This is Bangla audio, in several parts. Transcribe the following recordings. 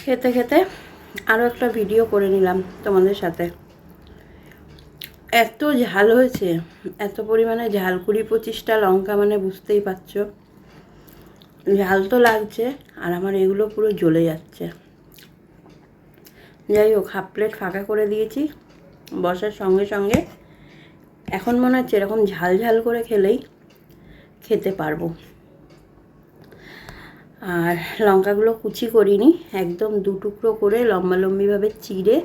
খেতে খেতে আরও একটা ভিডিও করে নিলাম তোমাদের সাথে। এত ঝাল হয়েছে, এত পরিমাণে ঝাল, 20-25টা লঙ্কা, মানে বুঝতেই পারছো ঝাল তো লাগছে, আর আমার এগুলো পুরো জ্বলে যাচ্ছে। যাই হোক, হাফ প্লেট ফাঁকা করে দিয়েছি বসার সঙ্গে সঙ্গে। এখন মনে হচ্ছে এরকম ঝাল ঝাল করে খেলেই খেতে পারবো। আর লঙ্কাগুলো কুচি করিনি, একদম 2 টুকরো করে লম্বালম্বিভাবে চিড়ে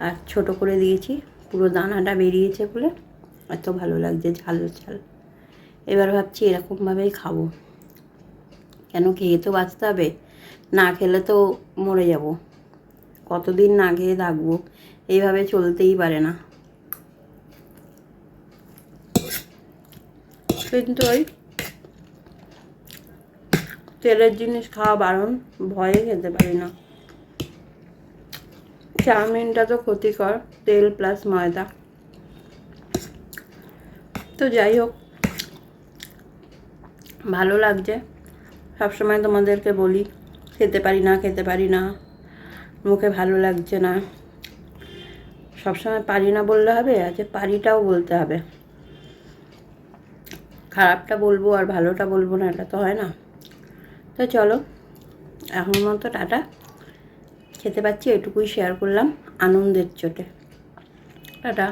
আর ছোট করে দিয়েছি। পুরো দানাটা বেরিয়েছে বলে এত ভালো লাগছে ঝাল ঝাল। এবার ভাবছি এরকমভাবেই খাবো, কেন খেয়ে তো বাঁচতে হবে, না খেলে তো মরে যাব। কতদিন না খেয়ে থাকবো, এইভাবে চলতেই পারে না। কিন্তু ওই তেলের জিনিস খাওয়া বারণ, ভয়ে খেতে পারি না। চাউমিনটা তো ক্ষতিকর, তেল প্লাস ময়দা। তো যাই হোক, ভালো লাগছে। সবসময় তোমাদেরকে বলি খেতে পারি না, মুখে ভালো লাগছে না। সবসময় পারি না বললে হবে, আজকে পারিটাও বলতে হবে। খারাপটা বলবো আর ভালোটা বলবো না, এটা তো হয় না। তো চলো, এখন মতো টাটা। খেতে পাচ্ছি এটুকুই শেয়ার করলাম আনন্দের চোটে। টাটা।